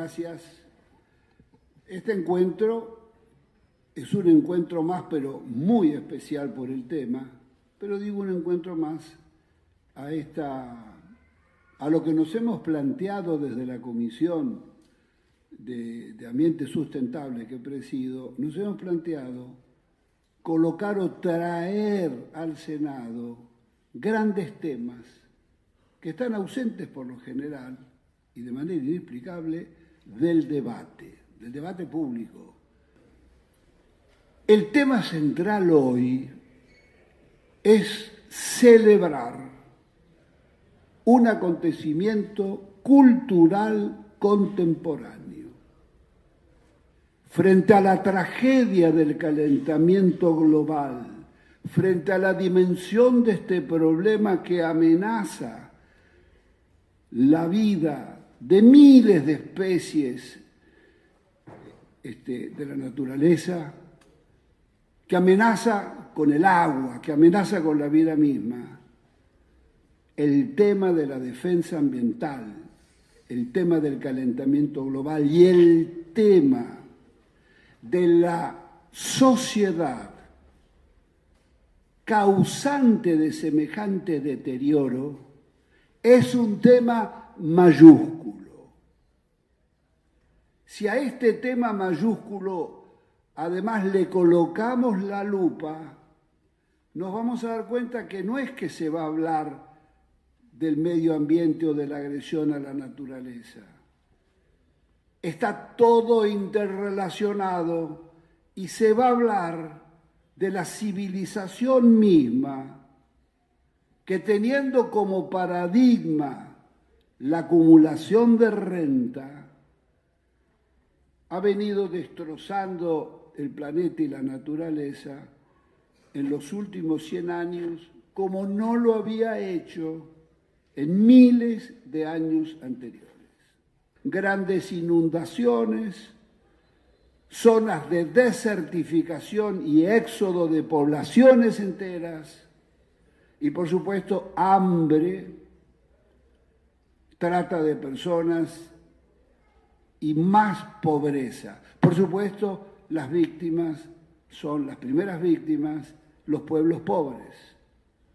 gracias. Este encuentro es un encuentro más, pero muy especial por el tema, pero digo un encuentro más a lo que nos hemos planteado desde la Comisión de Ambiente Sustentable que presido, nos hemos planteado colocar o traer al Senado grandes temas que están ausentes por lo general y de manera inexplicable del debate público. El tema central hoy es celebrar un acontecimiento cultural contemporáneo. Frente a la tragedia del calentamiento global, frente a la dimensión de este problema que amenaza la vida de miles de especies de la naturaleza, que amenaza con el agua, que amenaza con la vida misma, el tema de la defensa ambiental, el tema del calentamiento global y el tema de la sociedad causante de semejante deterioro es un tema mayúsculo. Si a este tema mayúsculo además le colocamos la lupa, nos vamos a dar cuenta que no es que se va a hablar del medio ambiente o de la agresión a la naturaleza. Está todo interrelacionado y se va a hablar de la civilización misma que, teniendo como paradigma la acumulación de renta, ha venido destrozando el planeta y la naturaleza en los últimos 100 años como no lo había hecho en miles de años anteriores. Grandes inundaciones, zonas de desertificación y éxodo de poblaciones enteras, y por supuesto hambre, trata de personas y más pobreza. Por supuesto, las primeras víctimas, los pueblos pobres,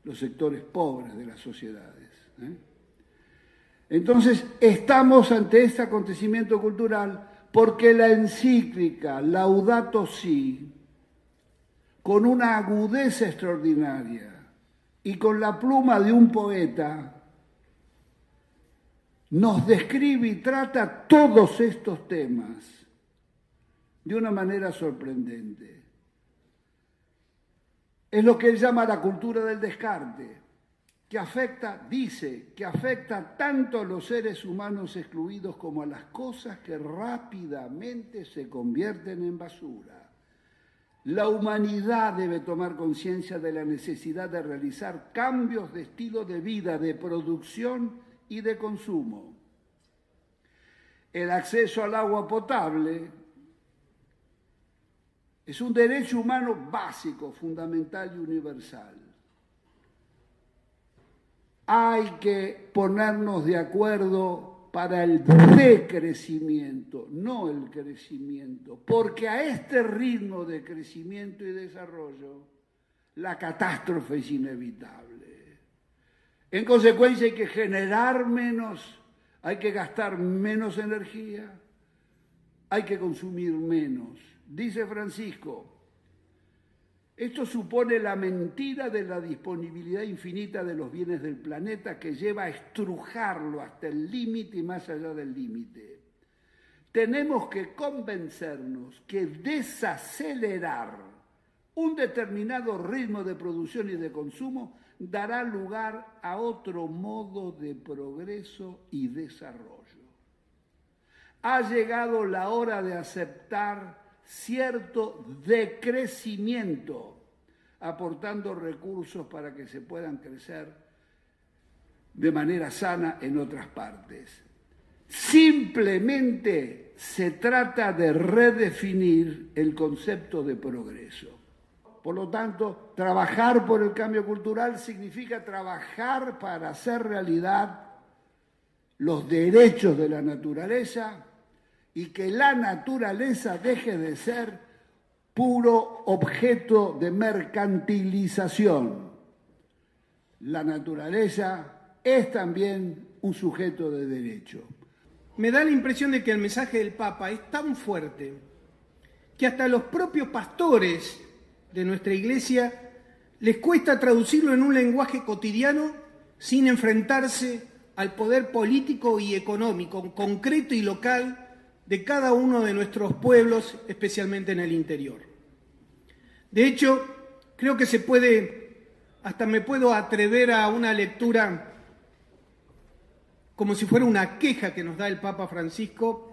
los sectores pobres de las sociedades. Entonces, estamos ante este acontecimiento cultural porque la encíclica Laudato Si, con una agudeza extraordinaria y con la pluma de un poeta, nos describe y trata todos estos temas de una manera sorprendente. Es lo que él llama la cultura del descarte, dice que afecta tanto a los seres humanos excluidos como a las cosas que rápidamente se convierten en basura. La humanidad debe tomar conciencia de la necesidad de realizar cambios de estilo de vida, de producción y de consumo. El acceso al agua potable es un derecho humano básico, fundamental y universal. Hay que ponernos de acuerdo para el decrecimiento, no el crecimiento, porque a este ritmo de crecimiento y desarrollo, la catástrofe es inevitable. En consecuencia, hay que generar menos, hay que gastar menos energía, hay que consumir menos. Dice Francisco, esto supone la mentira de la disponibilidad infinita de los bienes del planeta que lleva a estrujarlo hasta el límite y más allá del límite. Tenemos que convencernos que desacelerar un determinado ritmo de producción y de consumo dará lugar a otro modo de progreso y desarrollo. Ha llegado la hora de aceptar cierto decrecimiento, aportando recursos para que se puedan crecer de manera sana en otras partes. Simplemente se trata de redefinir el concepto de progreso. Por lo tanto, trabajar por el cambio cultural significa trabajar para hacer realidad los derechos de la naturaleza y que la naturaleza deje de ser puro objeto de mercantilización. La naturaleza es también un sujeto de derecho. Me da la impresión de que el mensaje del Papa es tan fuerte que hasta los propios pastores de nuestra Iglesia les cuesta traducirlo en un lenguaje cotidiano sin enfrentarse al poder político y económico, concreto y local de cada uno de nuestros pueblos, especialmente en el interior. De hecho, creo que se puede, hasta me puedo atrever a una lectura como si fuera una queja que nos da el Papa Francisco,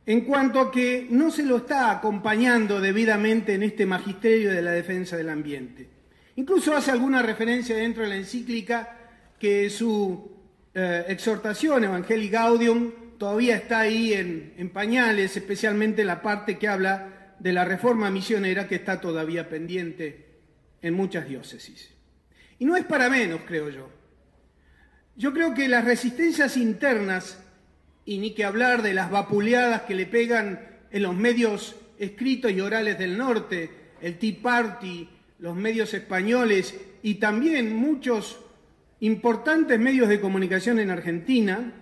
en cuanto a que no se lo está acompañando debidamente en este magisterio de la defensa del ambiente. Incluso hace alguna referencia dentro de la encíclica que su exhortación Evangelii Gaudium todavía está ahí en pañales, especialmente la parte que habla de la reforma misionera que está todavía pendiente en muchas diócesis. Y no es para menos, creo yo. Yo creo que las resistencias internas, y ni que hablar de las vapuleadas que le pegan en los medios escritos y orales del norte, el Tea Party, los medios españoles y también muchos importantes medios de comunicación en Argentina,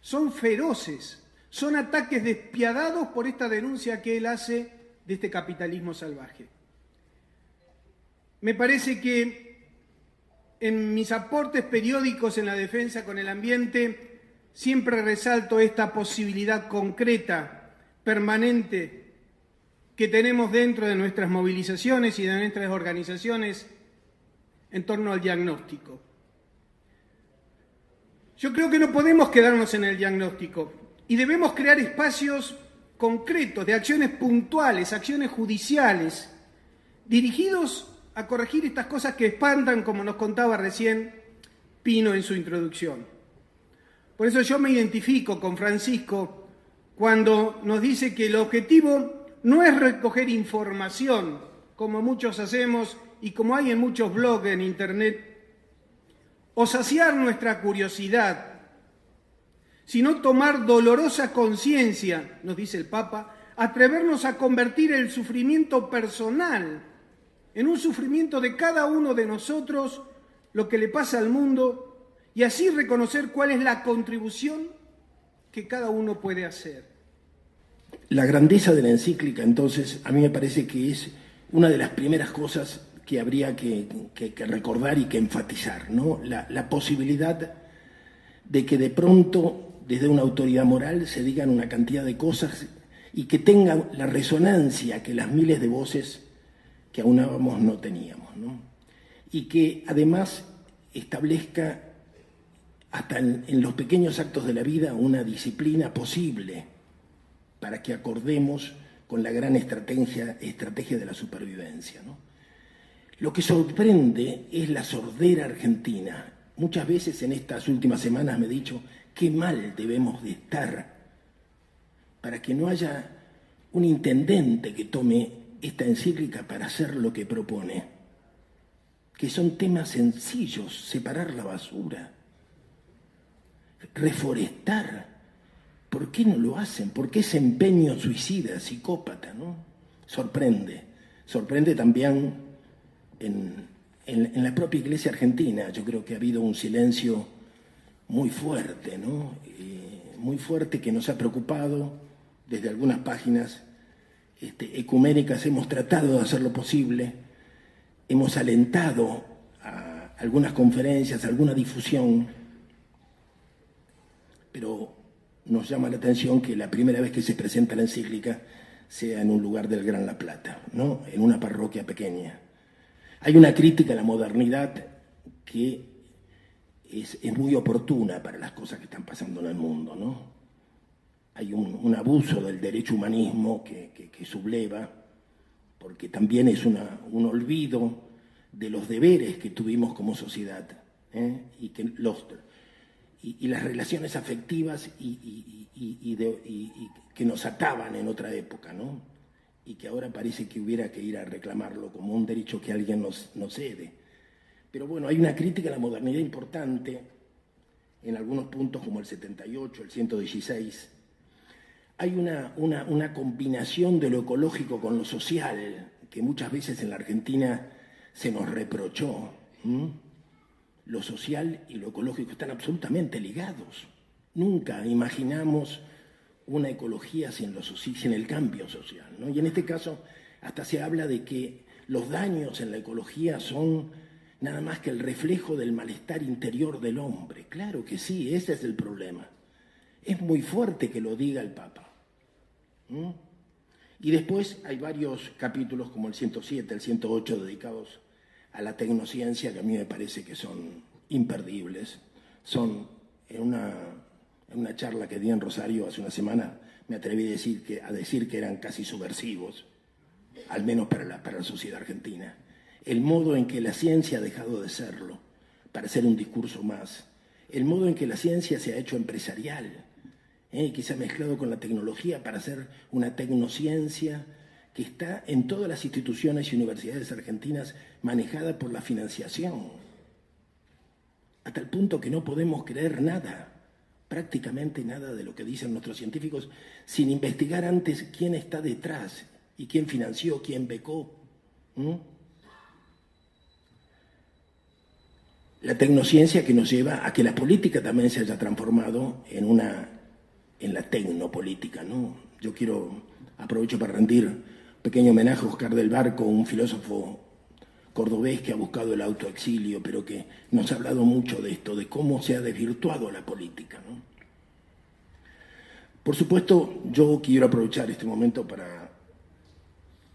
son feroces, son ataques despiadados por esta denuncia que él hace de este capitalismo salvaje. Me parece que en mis aportes periódicos en la defensa con el ambiente siempre resalto esta posibilidad concreta, permanente, que tenemos dentro de nuestras movilizaciones y de nuestras organizaciones en torno al diagnóstico. Yo creo que no podemos quedarnos en el diagnóstico y debemos crear espacios concretos de acciones puntuales, acciones judiciales, dirigidos a corregir estas cosas que espantan, como nos contaba recién Pino en su introducción. Por eso yo me identifico con Francisco cuando nos dice que el objetivo no es recoger información, como muchos hacemos y como hay en muchos blogs en Internet, o saciar nuestra curiosidad, sino tomar dolorosa conciencia, nos dice el Papa, atrevernos a convertir el sufrimiento personal en un sufrimiento de cada uno de nosotros, lo que le pasa al mundo, y así reconocer cuál es la contribución que cada uno puede hacer. La grandeza de la encíclica, entonces, a mí me parece que es una de las primeras cosas que habría que recordar y que enfatizar, ¿no? La posibilidad de que de pronto, desde una autoridad moral, se digan una cantidad de cosas y que tengan la resonancia que las miles de voces que aunábamos no teníamos, ¿no? Y que además establezca hasta en los pequeños actos de la vida una disciplina posible para que acordemos con la gran estrategia de la supervivencia, ¿no? Lo que sorprende es la sordera argentina. Muchas veces en estas últimas semanas me he dicho qué mal debemos de estar para que no haya un intendente que tome esta encíclica para hacer lo que propone, que son temas sencillos: separar la basura, reforestar. ¿Por qué no lo hacen? ¿Por qué ese empeño suicida, psicópata, ¿no? Sorprende también en la propia Iglesia argentina. Yo creo que ha habido un silencio muy fuerte, ¿no? Muy fuerte, que nos ha preocupado. Desde algunas páginas ecuménicas hemos tratado de hacer lo posible, hemos alentado a algunas conferencias, alguna difusión, pero nos llama la atención que la primera vez que se presenta la encíclica sea en un lugar del Gran La Plata, ¿no? En una parroquia pequeña. Hay una crítica a la modernidad que es muy oportuna para las cosas que están pasando en el mundo, ¿no? Hay un abuso del derecho humanismo que subleva, porque también es un olvido de los deberes que tuvimos como sociedad, y las relaciones afectivas y que nos ataban en otra época, ¿no? Y que ahora parece que hubiera que ir a reclamarlo como un derecho que alguien nos cede. Pero bueno, hay una crítica a la modernidad importante en algunos puntos, como el 78, el 116, Hay una combinación de lo ecológico con lo social, que muchas veces en la Argentina se nos reprochó. Lo social y lo ecológico están absolutamente ligados. Nunca imaginamos una ecología sin el cambio social, ¿no? Y en este caso hasta se habla de que los daños en la ecología son nada más que el reflejo del malestar interior del hombre. Claro que sí, ese es el problema. Es muy fuerte que lo diga el Papa. Y después hay varios capítulos como el 107, el 108 dedicados a la tecnociencia que a mí me parece que son imperdibles. Son, en una charla que di en Rosario hace una semana, me atreví a decir que eran casi subversivos, al menos para la sociedad argentina. El modo en que la ciencia ha dejado de serlo, para ser un discurso más. El modo en que la ciencia se ha hecho empresarial, que se ha mezclado con la tecnología para hacer una tecnociencia que está en todas las instituciones y universidades argentinas manejada por la financiación, hasta el punto que no podemos creer nada, prácticamente nada de lo que dicen nuestros científicos, sin investigar antes quién está detrás y quién financió, quién becó. La tecnociencia que nos lleva a que la política también se haya transformado en la tecnopolítica, ¿no? Yo aprovecho para rendir un pequeño homenaje a Oscar del Barco, un filósofo cordobés que ha buscado el autoexilio, pero que nos ha hablado mucho de esto, de cómo se ha desvirtuado la política, ¿no? Por supuesto, yo quiero aprovechar este momento para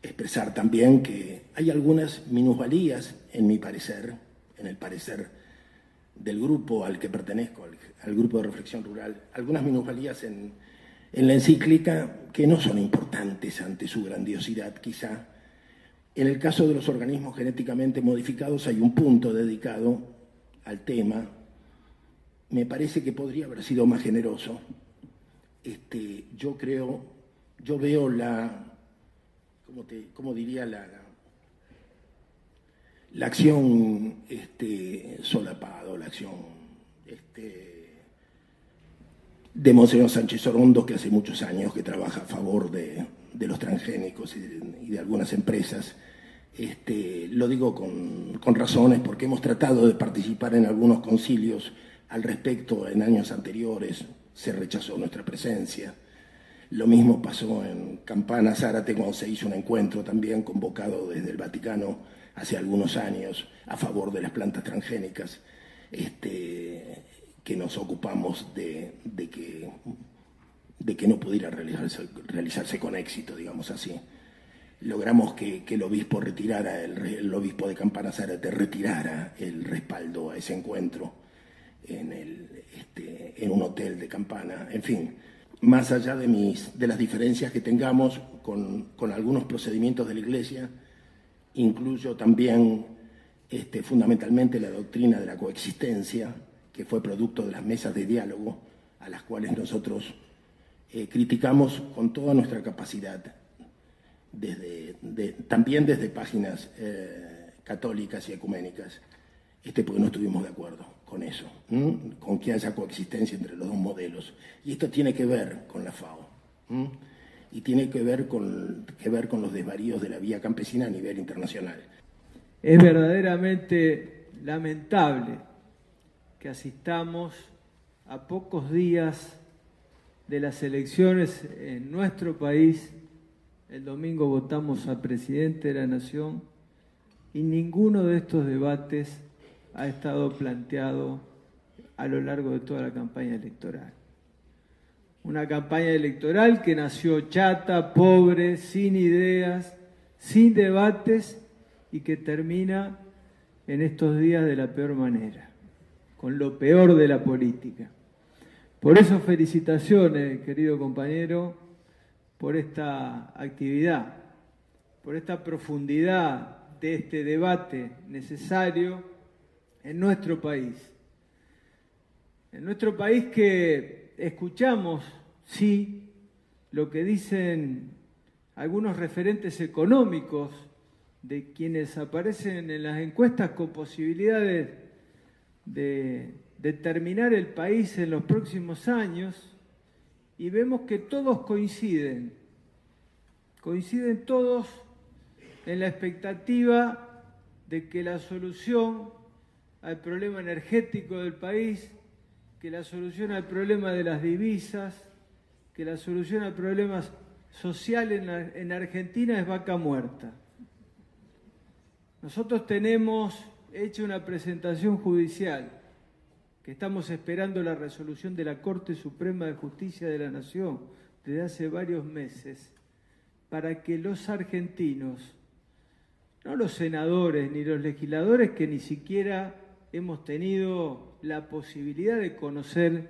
expresar también que hay algunas minusvalías, en mi parecer, en el parecer del grupo al que pertenezco, al grupo de Reflexión Rural, algunas minusvalías en la encíclica que no son importantes ante su grandiosidad, quizá. En el caso de los organismos genéticamente modificados hay un punto dedicado al tema. Me parece que podría haber sido más generoso. Yo veo ¿cómo diría? La acción solapado, la acción de Monseñor Sánchez Orondo, que hace muchos años que trabaja a favor de los transgénicos y de algunas empresas. Lo digo con razones, porque hemos tratado de participar en algunos concilios al respecto en años anteriores, se rechazó nuestra presencia. Lo mismo pasó en Campana, Zárate, cuando se hizo un encuentro también convocado desde el Vaticano hace algunos años a favor de las plantas transgénicas, que nos ocupamos de que no pudiera realizarse con éxito, digamos así. Logramos que el obispo el obispo de Campana Zárate retirara el respaldo a ese encuentro en un hotel de Campana. En fin, más allá de las diferencias que tengamos con algunos procedimientos de la Iglesia, incluyo también fundamentalmente la doctrina de la coexistencia, que fue producto de las mesas de diálogo a las cuales nosotros criticamos con toda nuestra capacidad, también desde páginas católicas y ecuménicas, porque no estuvimos de acuerdo con eso, con que haya coexistencia entre los dos modelos. Y esto tiene que ver con la FAO, y tiene que ver con los desvaríos de la vía campesina a nivel internacional. Es verdaderamente lamentable que asistamos a pocos días de las elecciones en nuestro país. El domingo votamos al presidente de la Nación y ninguno de estos debates ha estado planteado a lo largo de toda la campaña electoral. Una campaña electoral que nació chata, pobre, sin ideas, sin debates y que termina en estos días de la peor manera, con lo peor de la política. Por eso felicitaciones, querido compañero, por esta actividad, por esta profundidad de este debate necesario en nuestro país. En nuestro país que escuchamos, sí, lo que dicen algunos referentes económicos de quienes aparecen en las encuestas con posibilidades de terminar el país en los próximos años y vemos que todos coinciden todos en la expectativa de que la solución al problema energético del país, que la solución al problema de las divisas, que la solución al problema social en Argentina es vaca muerta. Nosotros tenemos hecha una presentación judicial, que estamos esperando la resolución de la Corte Suprema de Justicia de la Nación desde hace varios meses, para que los argentinos, no los senadores ni los legisladores que ni siquiera hemos tenido la posibilidad de conocer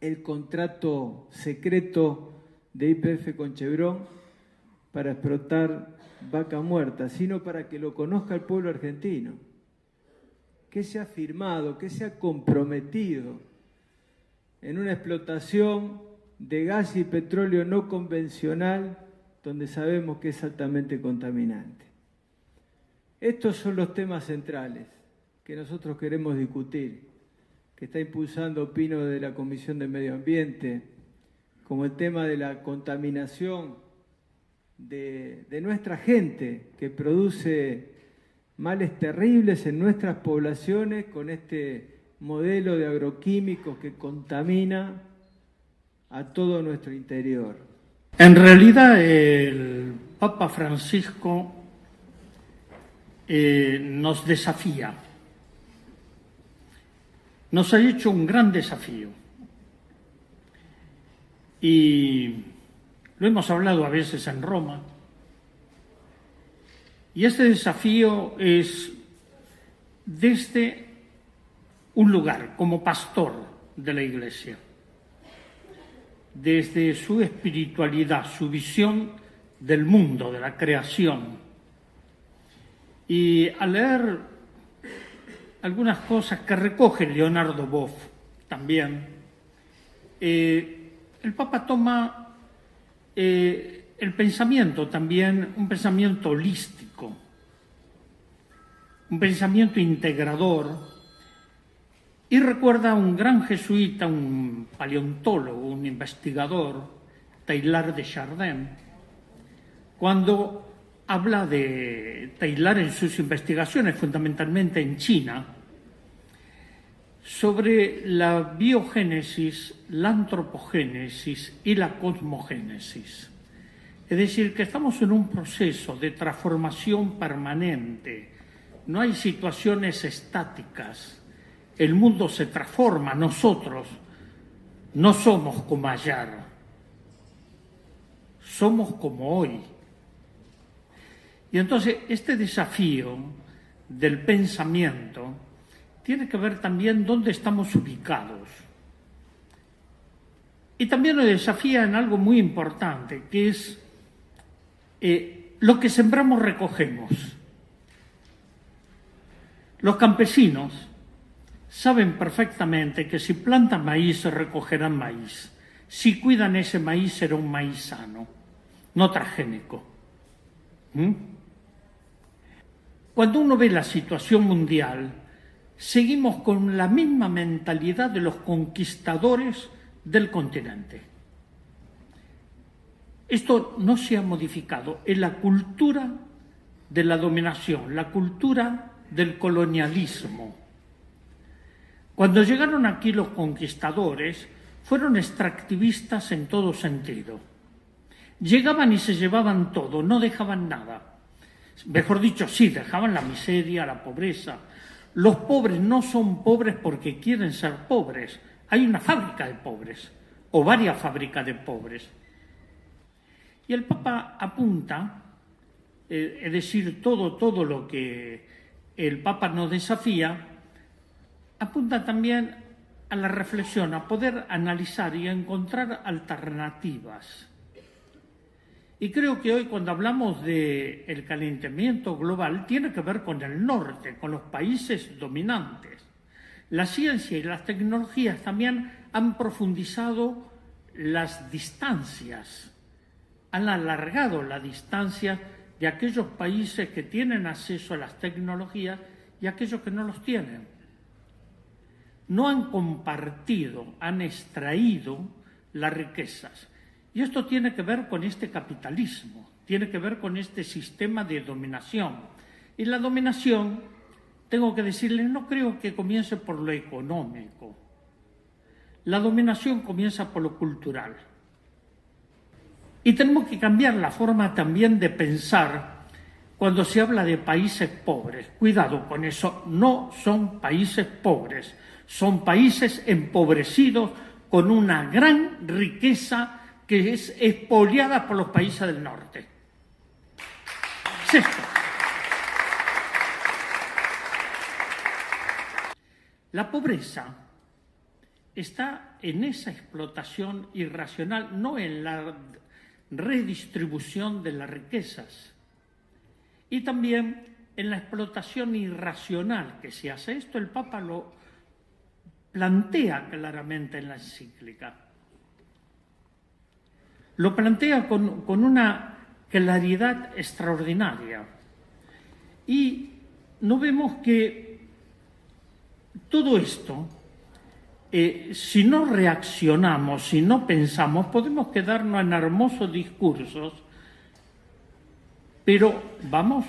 el contrato secreto de YPF con Chevron para explotar vaca muerta, sino para que lo conozca el pueblo argentino, que se ha firmado, que se ha comprometido en una explotación de gas y petróleo no convencional, donde sabemos que es altamente contaminante. Estos son los temas centrales que nosotros queremos discutir, que está impulsando Pino de la Comisión de Medio Ambiente, como el tema de la contaminación de nuestra gente, que produce males terribles en nuestras poblaciones con este modelo de agroquímicos que contamina a todo nuestro interior. En realidad el Papa Francisco nos desafía, nos ha hecho un gran desafío y lo hemos hablado a veces en Roma, y este desafío es desde un lugar como pastor de la Iglesia, desde su espiritualidad, su visión del mundo, de la creación. Y al leer algunas cosas que recoge Leonardo Boff también, el Papa toma el pensamiento también, un pensamiento holístico, un pensamiento integrador, y recuerda a un gran jesuita, un paleontólogo, un investigador, Teilhard de Chardin, cuando habla de Teilhard en sus investigaciones, fundamentalmente en China, sobre la biogénesis, la antropogénesis y la cosmogénesis. Es decir, que estamos en un proceso de transformación permanente, no hay situaciones estáticas, el mundo se transforma, nosotros no somos como ayer, somos como hoy. Y entonces este desafío del pensamiento tiene que ver también dónde estamos ubicados. Y también nos desafía en algo muy importante, que es lo que sembramos recogemos. Los campesinos saben perfectamente que si plantan maíz recogerán maíz. Si cuidan ese maíz será un maíz sano, no transgénico. Cuando uno ve la situación mundial, seguimos con la misma mentalidad de los conquistadores del continente. Esto no se ha modificado, es la cultura de la dominación, la cultura del colonialismo. Cuando llegaron aquí los conquistadores, fueron extractivistas en todo sentido. Llegaban y se llevaban todo, no dejaban nada. Mejor dicho, sí, dejaban la miseria, la pobreza. Los pobres no son pobres porque quieren ser pobres. Hay una fábrica de pobres, o varias fábricas de pobres. Y el Papa apunta, es decir, todo lo que el Papa nos desafía, apunta también a la reflexión, a poder analizar y a encontrar alternativas. Y creo que hoy, cuando hablamos del calentamiento global, tiene que ver con el norte, con los países dominantes. La ciencia y las tecnologías también han profundizado las distancias, han alargado la distancia de aquellos países que tienen acceso a las tecnologías y aquellos que no los tienen. No han compartido, han extraído las riquezas. Y esto tiene que ver con este capitalismo, tiene que ver con este sistema de dominación. Y la dominación, tengo que decirles, no creo que comience por lo económico. La dominación comienza por lo cultural. Y tenemos que cambiar la forma también de pensar cuando se habla de países pobres. Cuidado con eso, no son países pobres, son países empobrecidos con una gran riqueza que es expoliada por los países del norte. Sexto, la pobreza está en esa explotación irracional, no en la redistribución de las riquezas, y también en la explotación irracional que se hace. Esto el Papa lo plantea claramente en la encíclica. Lo plantea con una claridad extraordinaria. Y no vemos que todo esto, si no reaccionamos, si no pensamos, podemos quedarnos en hermosos discursos, pero vamos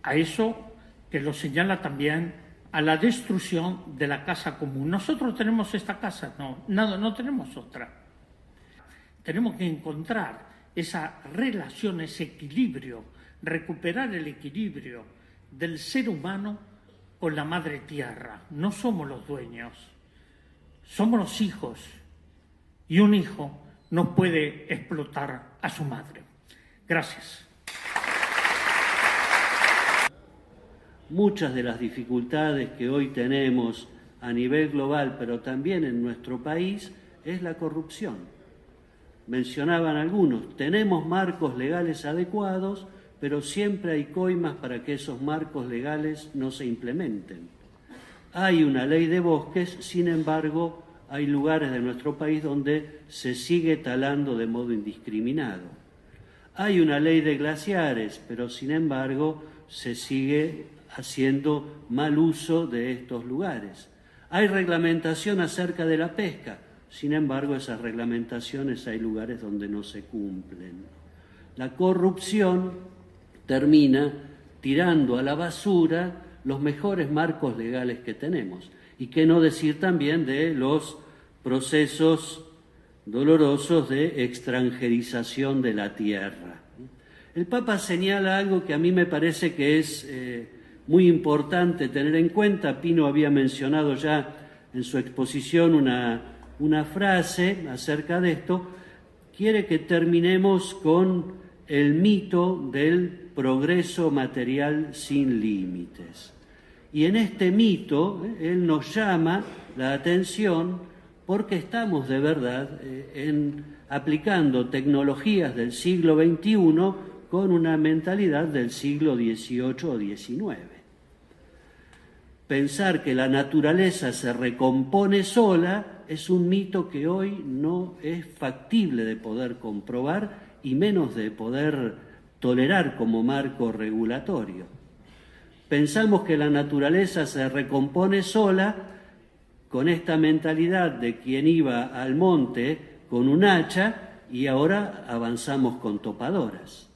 a eso que lo señala también, a la destrucción de la casa común. Nosotros tenemos esta casa, no tenemos otra. Tenemos que encontrar esa relación, ese equilibrio, recuperar el equilibrio del ser humano con la madre tierra. No somos los dueños, somos los hijos, y un hijo no puede explotar a su madre. Gracias. Muchas de las dificultades que hoy tenemos a nivel global, pero también en nuestro país, es la corrupción. Mencionaban algunos, tenemos marcos legales adecuados, pero siempre hay coimas para que esos marcos legales no se implementen. Hay una ley de bosques, sin embargo, hay lugares de nuestro país donde se sigue talando de modo indiscriminado. Hay una ley de glaciares, pero sin embargo se sigue haciendo mal uso de estos lugares. Hay reglamentación acerca de la pesca, sin embargo esas reglamentaciones hay lugares donde no se cumplen. La corrupción termina tirando a la basura los mejores marcos legales que tenemos. Y qué no decir también de los procesos dolorosos de extranjerización de la tierra. El Papa señala algo que a mí me parece que es muy importante tener en cuenta. Pino había mencionado ya en su exposición una frase acerca de esto. Quiere que terminemos con el mito del progreso material sin límites. Y en este mito, él nos llama la atención porque estamos de verdad aplicando tecnologías del siglo XXI con una mentalidad del siglo XVIII o XIX. Pensar que la naturaleza se recompone sola es un mito que hoy no es factible de poder comprobar y menos de poder tolerar como marco regulatorio. Pensamos que la naturaleza se recompone sola con esta mentalidad de quien iba al monte con un hacha y ahora avanzamos con topadoras.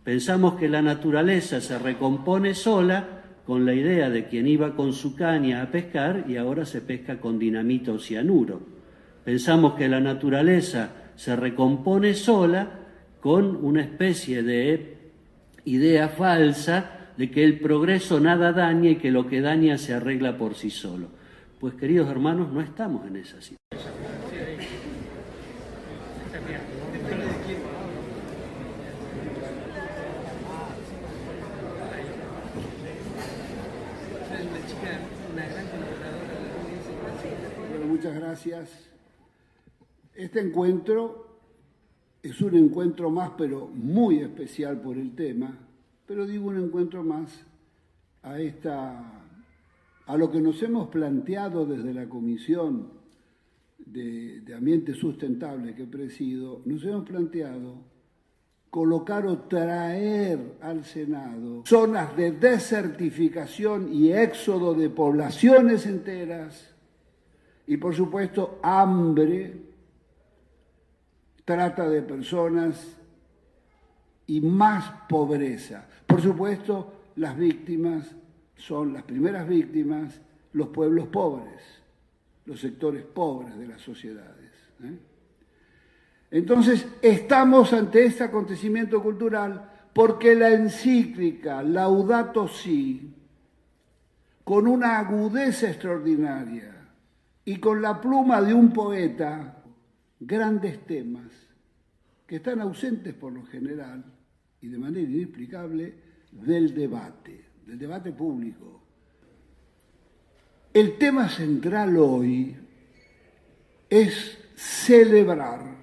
Pensamos que la naturaleza se recompone sola con la idea de quien iba con su caña a pescar y ahora se pesca con dinamita o cianuro. Pensamos que la naturaleza se recompone sola con una especie de idea falsa de que el progreso nada daña y que lo que daña se arregla por sí solo. Pues, queridos hermanos, no estamos en esa situación. Bueno, muchas gracias. Este encuentro es un encuentro más, pero muy especial por el tema, pero digo un encuentro más a lo que nos hemos planteado desde la Comisión de Ambiente Sustentable que presido, nos hemos planteado colocar o traer al Senado zonas de desertificación y éxodo de poblaciones enteras y, por supuesto, hambre trata de personas y más pobreza. Por supuesto, las víctimas son las primeras víctimas, los pueblos pobres, los sectores pobres de las sociedades. Entonces, estamos ante este acontecimiento cultural porque la encíclica Laudato Si, con una agudeza extraordinaria y con la pluma de un poeta, grandes temas que están ausentes por lo general y de manera inexplicable del debate público. El tema central hoy es celebrar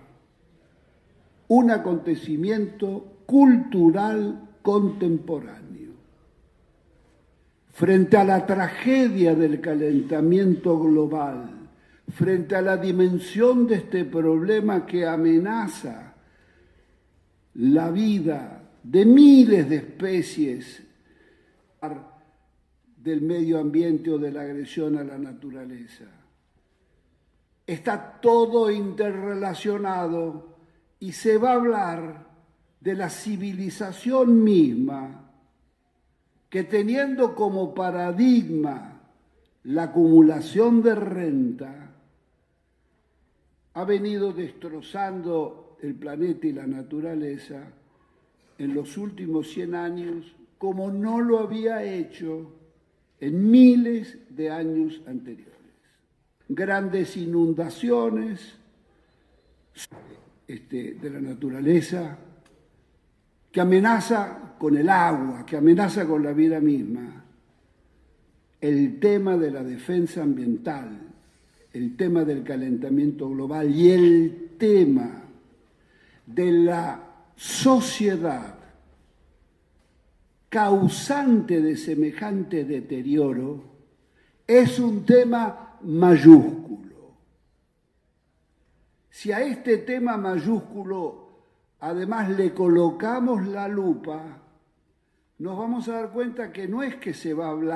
un acontecimiento cultural contemporáneo. Frente a la tragedia del calentamiento global, frente a la dimensión de este problema que amenaza la vida de miles de especies del medio ambiente o de la agresión a la naturaleza. Está todo interrelacionado y se va a hablar de la civilización misma que, teniendo como paradigma la acumulación de renta, ha venido destrozando el planeta y la naturaleza en los últimos 100 años como no lo había hecho en miles de años anteriores. Grandes inundaciones de la naturaleza que amenaza con el agua, que amenaza con la vida misma. El tema de la defensa ambiental, el tema del calentamiento global y el tema de la sociedad causante de semejante deterioro es un tema mayúsculo. Si a este tema mayúsculo además le colocamos la lupa, nos vamos a dar cuenta que no es que se va a hablar